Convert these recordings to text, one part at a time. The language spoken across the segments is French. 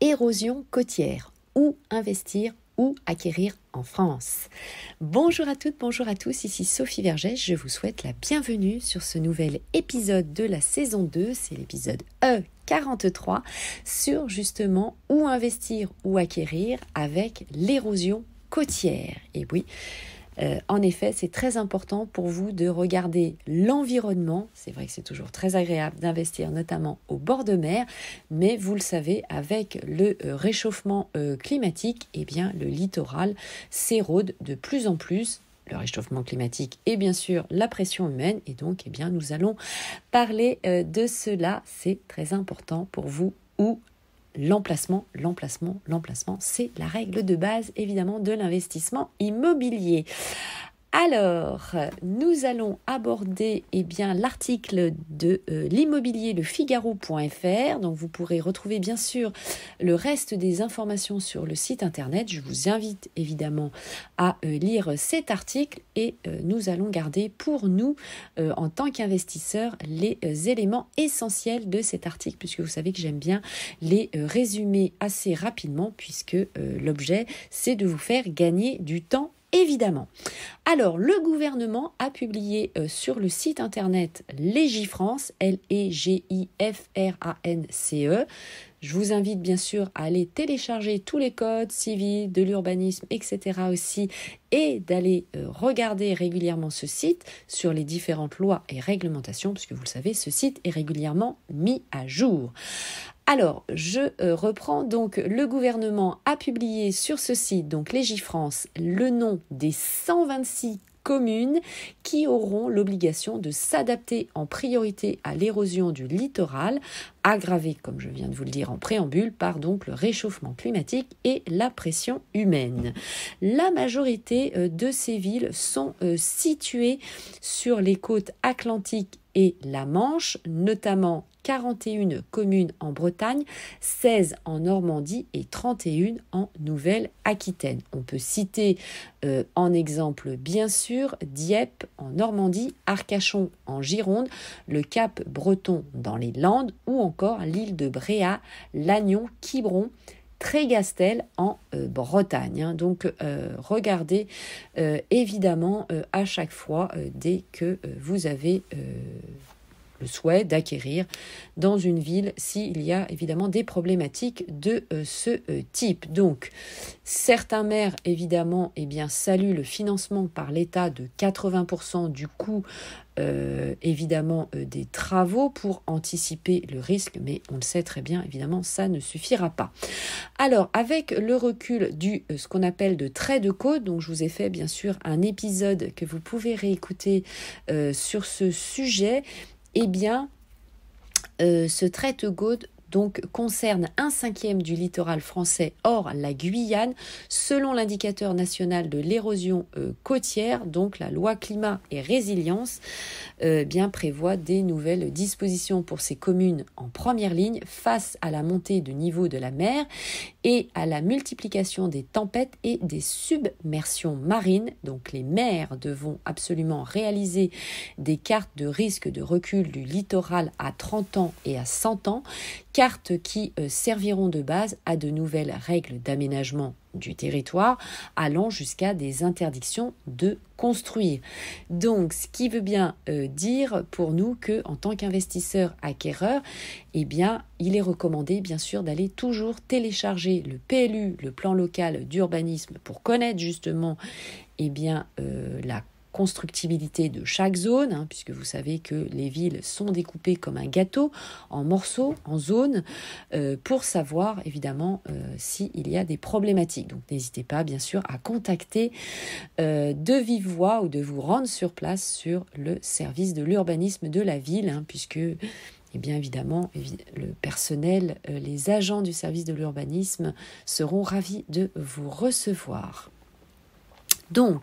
Érosion côtière, où investir, où acquérir en France. Bonjour à toutes, bonjour à tous, ici Sophie Vergès, je vous souhaite la bienvenue sur ce nouvel épisode de la saison 2, c'est l'épisode E43, sur justement où investir, où acquérir avec l'érosion côtière. Et oui, en effet, c'est très important pour vous de regarder l'environnement. C'est vrai que c'est toujours très agréable d'investir, notamment au bord de mer, mais vous le savez, avec le réchauffement climatique, eh bien, le littoral s'érode de plus en plus. Le réchauffement climatique et bien sûr la pression humaine. Et donc, eh bien, nous allons parler de cela. C'est très important pour vous ou l'emplacement, c'est la règle de base évidemment de l'investissement immobilier. Alors, nous allons aborder l'article de l'immobilier lefigaro.fr. Donc, vous pourrez retrouver bien sûr le reste des informations sur le site internet. Je vous invite évidemment à lire cet article et nous allons garder pour nous, en tant qu'investisseurs, les éléments essentiels de cet article, puisque vous savez que j'aime bien les résumer assez rapidement, puisque l'objet, c'est de vous faire gagner du temps évidemment. Alors, le gouvernement a publié sur le site internet Légifrance, Legifrance. Je vous invite bien sûr à aller télécharger tous les codes civils, de l'urbanisme, etc. aussi, et d'aller regarder régulièrement ce site sur les différentes lois et réglementations, puisque vous le savez, ce site est régulièrement mis à jour. Alors, je reprends donc, le gouvernement a publié sur ce site, donc Légifrance, le nom des 126 communes qui auront l'obligation de s'adapter en priorité à l'érosion du littoral, aggravée, comme je viens de vous le dire en préambule, par donc le réchauffement climatique et la pression humaine. La majorité de ces villes sont situées sur les côtes atlantiques et la Manche, notamment 41 communes en Bretagne, 16 en Normandie et 31 en Nouvelle-Aquitaine. On peut citer en exemple bien sûr Dieppe en Normandie, Arcachon en Gironde, le Cap Breton dans les Landes ou encore l'île de Bréhat, Lannion, Quiberon, Trégastel en Bretagne. Donc regardez évidemment à chaque fois dès que vous avez le souhait d'acquérir dans une ville s'il y a évidemment des problématiques de ce type. Donc, certains maires évidemment saluent le financement par l'État de 80% du coût des travaux pour anticiper le risque, mais on le sait très bien, évidemment, ça ne suffira pas. Alors, avec le recul du ce qu'on appelle de trait de côte, donc je vous ai fait bien sûr un épisode que vous pouvez réécouter sur ce sujet. Ce trait de côte donc concerne 1/5 du littoral français hors la Guyane, selon l'indicateur national de l'érosion côtière. Donc la loi climat et résilience prévoit des nouvelles dispositions pour ces communes en première ligne face à la montée de niveau de la mer et à la multiplication des tempêtes et des submersions marines. Donc les maires devront absolument réaliser des cartes de risque de recul du littoral à 30 ans et à 100 ans, cartes qui serviront de base à de nouvelles règles d'aménagement du territoire, allant jusqu'à des interdictions de construire. Donc, ce qui veut bien dire pour nous que, en tant qu'investisseur acquéreur, il est recommandé bien sûr d'aller toujours télécharger le PLU, le plan local d'urbanisme, pour connaître justement la constructibilité de chaque zone, puisque vous savez que les villes sont découpées comme un gâteau en morceaux, en zones, pour savoir évidemment s'il y a des problématiques. Donc n'hésitez pas bien sûr à contacter de vive voix ou de vous rendre sur place sur le service de l'urbanisme de la ville, puisque évidemment, le personnel, les agents du service de l'urbanisme seront ravis de vous recevoir. Donc,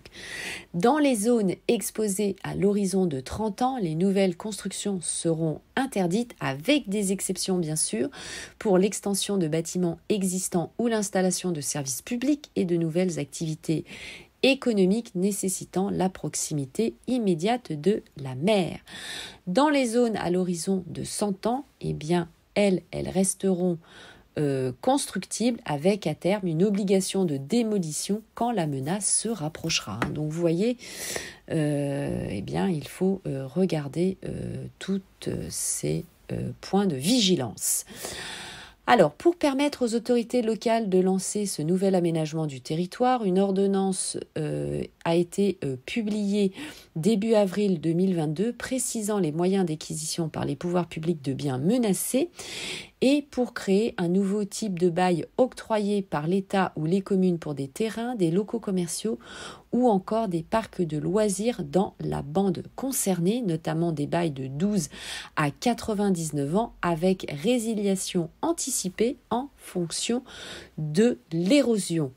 dans les zones exposées à l'horizon de 30 ans, les nouvelles constructions seront interdites, avec des exceptions bien sûr, pour l'extension de bâtiments existants ou l'installation de services publics et de nouvelles activités économiques nécessitant la proximité immédiate de la mer. Dans les zones à l'horizon de 100 ans, elles resteront constructibles avec à terme une obligation de démolition quand la menace se rapprochera. Donc vous voyez, il faut regarder tous ces points de vigilance. Alors, pour permettre aux autorités locales de lancer ce nouvel aménagement du territoire, une ordonnance a été publiée début avril 2022 précisant les moyens d'acquisition par les pouvoirs publics de biens menacés et pour créer un nouveau type de bail octroyé par l'État ou les communes pour des terrains, des locaux commerciaux ou encore des parcs de loisirs dans la bande concernée, notamment des bails de 12 à 99 ans avec résiliation anticipée en fonction de l'érosion.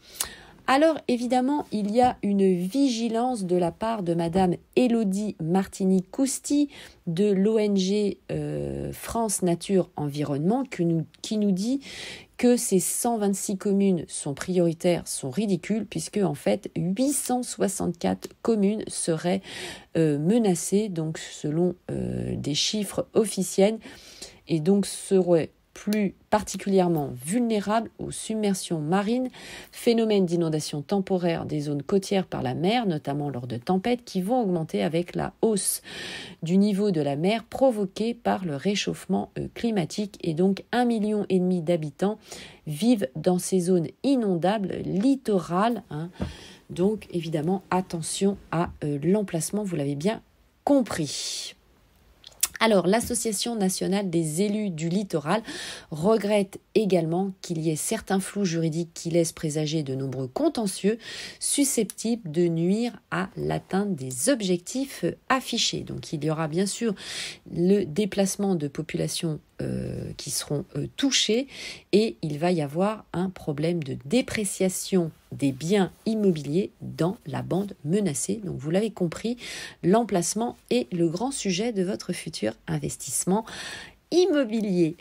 Alors évidemment, il y a une vigilance de la part de Madame Élodie Martini-Cousti de l'ONG France Nature Environnement qui nous dit que ces 126 communes sont prioritaires, sont ridicules, puisque en fait 864 communes seraient menacées, donc selon des chiffres officiels, et donc seraient plus particulièrement vulnérables aux submersions marines, phénomènes d'inondation temporaire des zones côtières par la mer, notamment lors de tempêtes, qui vont augmenter avec la hausse du niveau de la mer provoquée par le réchauffement climatique. Et donc 1,5 million d'habitants vivent dans ces zones inondables littorales. Donc évidemment, attention à l'emplacement, vous l'avez bien compris. Alors, l'Association nationale des élus du littoral regrette également qu'il y ait certains flous juridiques qui laissent présager de nombreux contentieux susceptibles de nuire à l'atteinte des objectifs affichés. Donc, il y aura bien sûr le déplacement de populations qui seront touchées et il va y avoir un problème de dépréciation des biens immobiliers dans la bande menacée. Donc vous l'avez compris, l'emplacement est le grand sujet de votre futur investissement immobilier.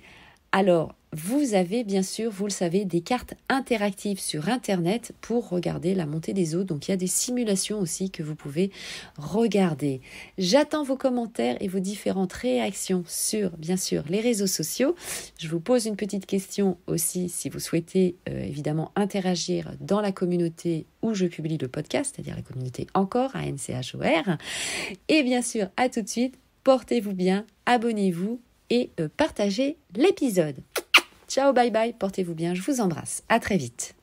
Alors, vous avez bien sûr, vous le savez, des cartes interactives sur Internet pour regarder la montée des eaux. Donc, il y a des simulations aussi que vous pouvez regarder. J'attends vos commentaires et vos différentes réactions sur, bien sûr, les réseaux sociaux. Je vous pose une petite question aussi si vous souhaitez évidemment interagir dans la communauté où je publie le podcast, c'est-à-dire la communauté Encore, ANCHOR. Et bien sûr, à tout de suite, portez-vous bien, abonnez-vous et partagez l'épisode. Ciao, bye bye, portez-vous bien, je vous embrasse. À très vite.